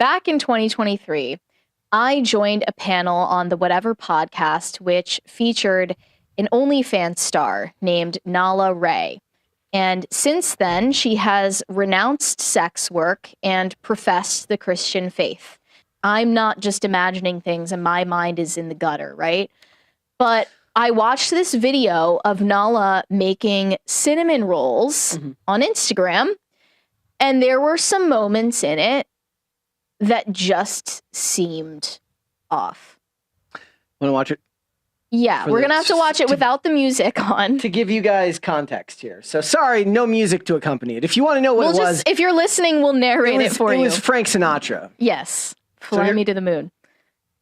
back in 2023, I joined a panel on the Whatever podcast, which featured an OnlyFans star named Nala Ray. And since then, she has renounced sex work and professed the Christian faith. I'm not just imagining things and my mind is in the gutter, right? But I watched this video of Nala making cinnamon rolls on Instagram, and there were some moments in it that just seemed off. Want to watch it? Yeah, we're going to have to watch it without the music on. To give you guys context here. So sorry, no music to accompany it. If you want to know what it was. If you're listening, we'll narrate it for you. It was Frank Sinatra. Yes. Fly me to the moon.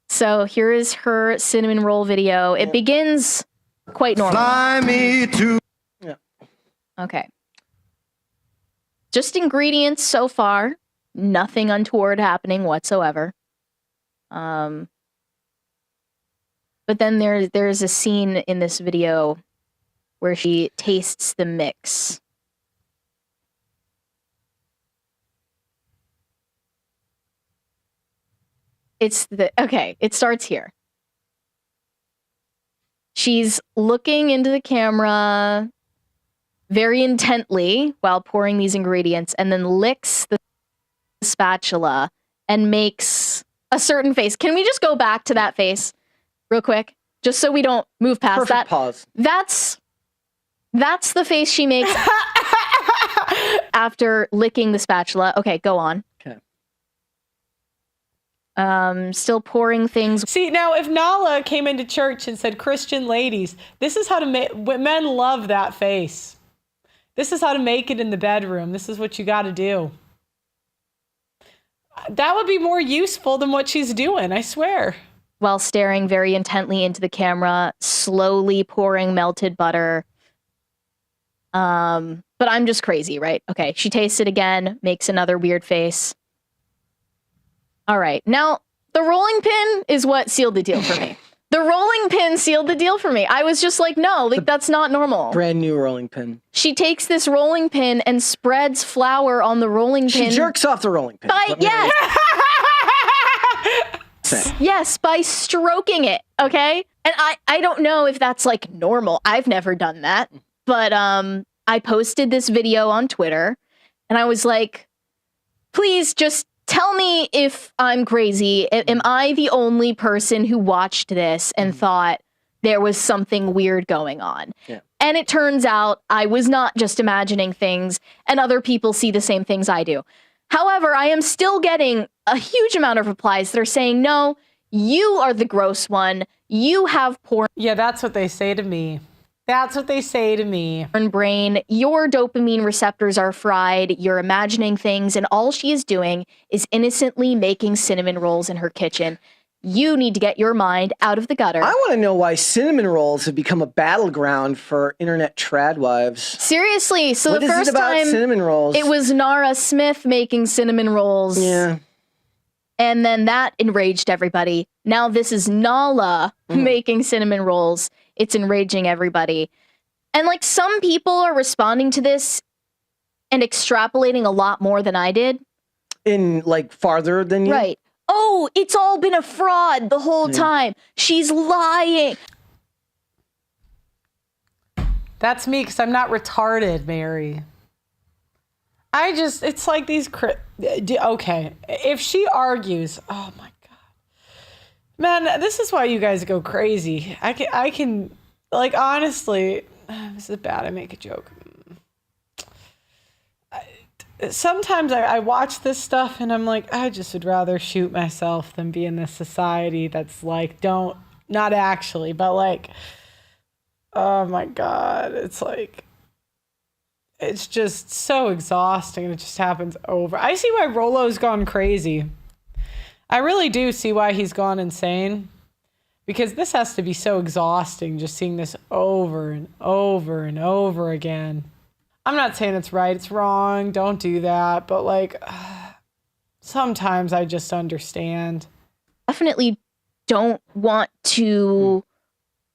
So here is her cinnamon roll video. It begins quite normal. Fly me to... Yeah. Okay. Just ingredients so far. Nothing untoward happening whatsoever. But then there's a scene in this video where she tastes the mix. It starts here. She's looking into the camera very intently while pouring these ingredients and then licks the spatula and makes a certain face. Can we just go back to that face real quick? Just so we don't move past Perfect that. Pause. That's the face she makes after licking the spatula. Okay, go on. Okay. Still pouring things. See, now if Nala came into church and said, Christian ladies, this is how to make, men love that face. This is how to make it in the bedroom. This is what you got to do. That would be more useful than what she's doing, I swear. While staring very intently into the camera, slowly pouring melted butter. But I'm just crazy, right? Okay, she tastes it again, makes another weird face. All right, now the rolling pin is what sealed the deal for me. The rolling pin sealed the deal for me. I was just like, no, like that's not normal. Brand new rolling pin. She takes this rolling pin and spreads flour on the rolling pin. She jerks off the rolling pin. Yes. Yes, by stroking it, okay? And I don't know if that's like normal. I've never done that. But I posted this video on Twitter and I was like, please just tell me if I'm crazy. Am I the only person who watched this and thought there was something weird going on? Yeah. And it turns out I was not just imagining things and other people see the same things I do. However, I am still getting a huge amount of replies that are saying, no, you are the gross one. You have porn. Yeah, that's what they say to me. That's what they say to me. Brain, your dopamine receptors are fried. You're imagining things, and all she is doing is innocently making cinnamon rolls in her kitchen. You need to get your mind out of the gutter. I want to know why cinnamon rolls have become a battleground for internet tradwives. Seriously, so What the is first it about time cinnamon rolls? it was Nara Smith making cinnamon rolls. Yeah. And then that enraged everybody. Now this is Nala making cinnamon rolls. It's enraging everybody. And like some people are responding to this and extrapolating a lot more than I did. In like farther than you? Right. Oh, it's all been a fraud the whole time. She's lying. That's me because I'm not retarded, Mary. It's like these, okay. If she argues, oh my God. Man, this is why you guys go crazy. I can, like, honestly, this is bad. I make a joke. Sometimes I watch this stuff and I'm like, I just would rather shoot myself than be in this society that's like, not actually, but like, oh my God. It's like, it's just so exhausting and it just happens over. I see why Rolo's gone crazy. I really do see why he's gone insane, because this has to be so exhausting just seeing this over and over and over again. I'm not saying it's right, it's wrong, don't do that, but like sometimes I just understand. Definitely don't want to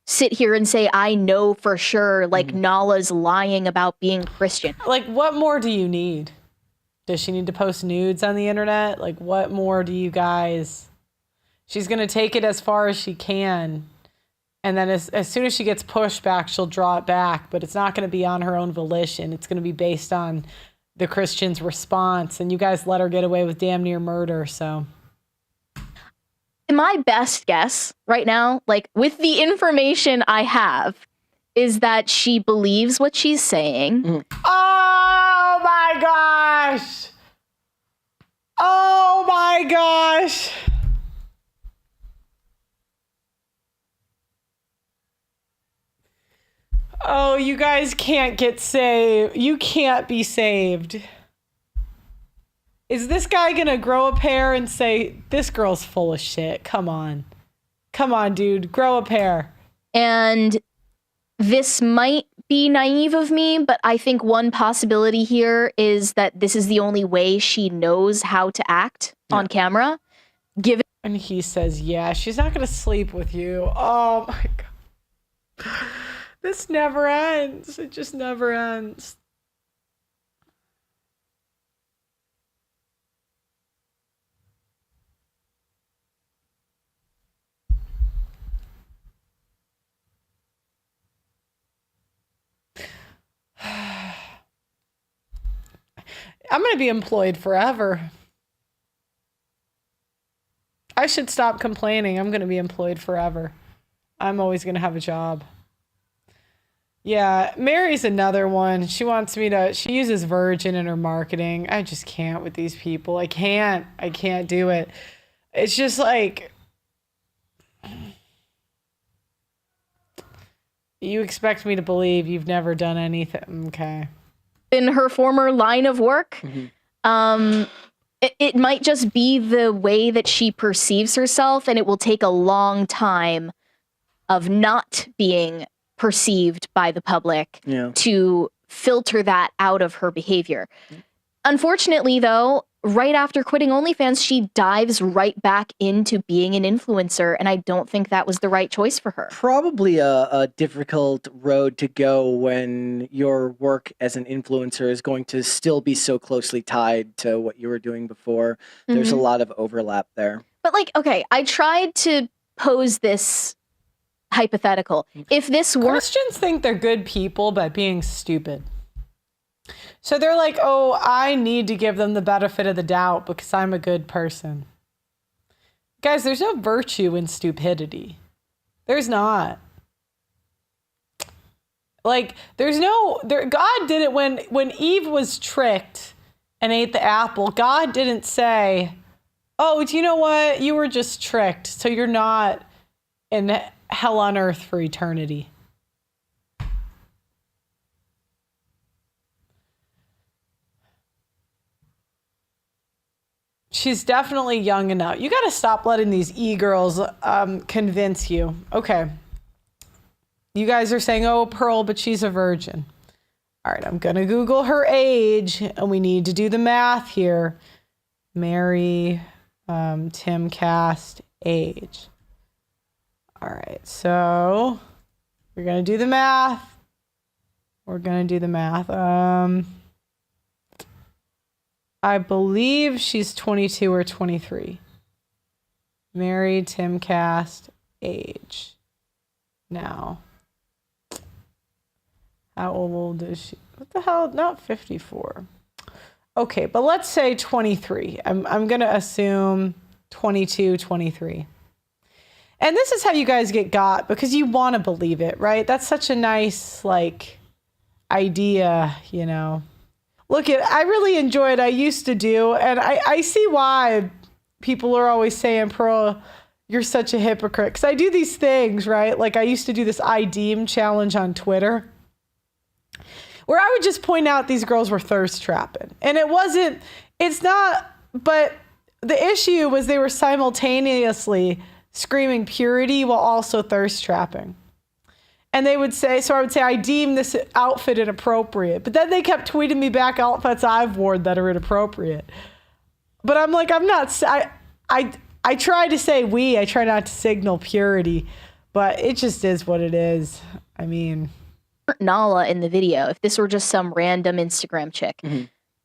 sit here and say I know for sure like Nala's lying about being Christian. Like, what more do you need? Does she need to post nudes on the internet? Like, what more do you guys... She's going to take it as far as she can. And then as soon as she gets pushed back, she'll draw it back. But it's not going to be on her own volition. It's going to be based on the Christian's response. And you guys let her get away with damn near murder, so... My best guess right now, like with the information I have, is that she believes what she's saying. Oh my gosh! Oh my gosh! Oh, you guys can't get saved. You can't be saved. Is this guy gonna grow a pair and say, this girl's full of shit? Come on. Come on, dude. Grow a pair. And this might be naive of me, but I think one possibility here is that this is the only way she knows how to act on camera. And he says, yeah, she's not gonna sleep with you. Oh my God. This never ends. It just never ends. I'm going to be employed forever. I should stop complaining. I'm going to be employed forever. I'm always going to have a job. Yeah, Mary's another one. She wants me to, she uses Virgin in her marketing. I just can't with these people. I can't do it. It's just like, you expect me to believe you've never done anything. Okay. In her former line of work, it might just be the way that she perceives herself, and it will take a long time of not being perceived by the public to filter that out of her behavior. Unfortunately, though, right after quitting OnlyFans, she dives right back into being an influencer, and I don't think that was the right choice for her. Probably a difficult road to go when your work as an influencer is going to still be so closely tied to what you were doing before. There's a lot of overlap there. But like, okay, I tried to pose this hypothetical. If this were... Christians think they're good people by being stupid. So they're like, oh, I need to give them the benefit of the doubt because I'm a good person. Guys, there's no virtue in stupidity. There's not. Like, there's no... God did it when Eve was tricked and ate the apple. God didn't say, oh, do you know what? You were just tricked, so you're not in hell on earth for eternity. She's definitely young enough. You got to stop letting these e-girls convince you. Okay. You guys are saying, oh, Pearl, but she's a virgin. All right, I'm going to Google her age, and we need to do the math here. Mary Timcast age. All right, so we're going to do the math. I believe she's 22 or 23. Mary Timcast age. Now, how old is she? What the hell? Not 54. Okay, but let's say 23. I'm going to assume 22, 23. And this is how you guys get got because you want to believe it, right? That's such a nice, like, idea, you know. Look, I really enjoy it. I used to do, and I see why people are always saying, Pearl, you're such a hypocrite. Because I do these things, right? Like I used to do this IDEEM challenge on Twitter where I would just point out these girls were thirst trapping. And but the issue was they were simultaneously screaming purity while also thirst trapping. And they would say, so I would say, I deem this outfit inappropriate. But then they kept tweeting me back outfits I've worn that are inappropriate. But I'm like, I try to say I try not to signal purity, but it just is what it is. I mean. Nala in the video, if this were just some random Instagram chick,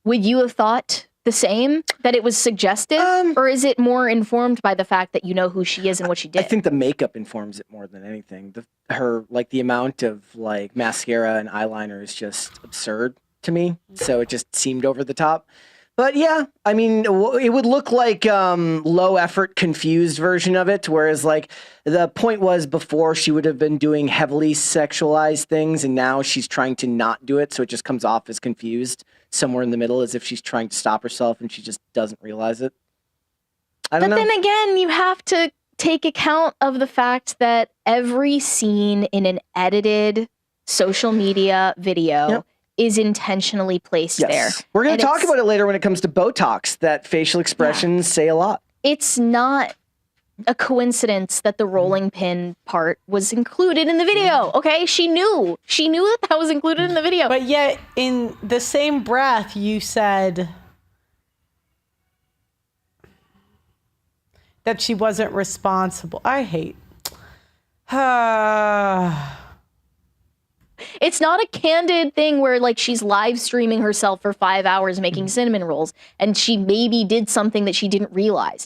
would you have thought the same, that it was suggestive, or is it more informed by the fact that you know who she is and what she did? I think the makeup informs it more than anything. The amount of like mascara and eyeliner is just absurd to me. So it just seemed over the top. But yeah, I mean, it would look like low effort, confused version of it. Whereas like the point was before she would have been doing heavily sexualized things, and now she's trying to not do it. So it just comes off as confused somewhere in the middle, as if she's trying to stop herself and she just doesn't realize it. I don't know. But then again, you have to take account of the fact that every scene in an edited social media video is intentionally placed there. We're going to talk about it later when it comes to Botox, that facial expressions say a lot. It's not a coincidence that the rolling pin part was included in the video, okay? She knew that was included in the video. But yet, in the same breath, you said that she wasn't responsible. I hate. It's not a candid thing where like she's live streaming herself for 5 hours making cinnamon rolls and she maybe did something that she didn't realize.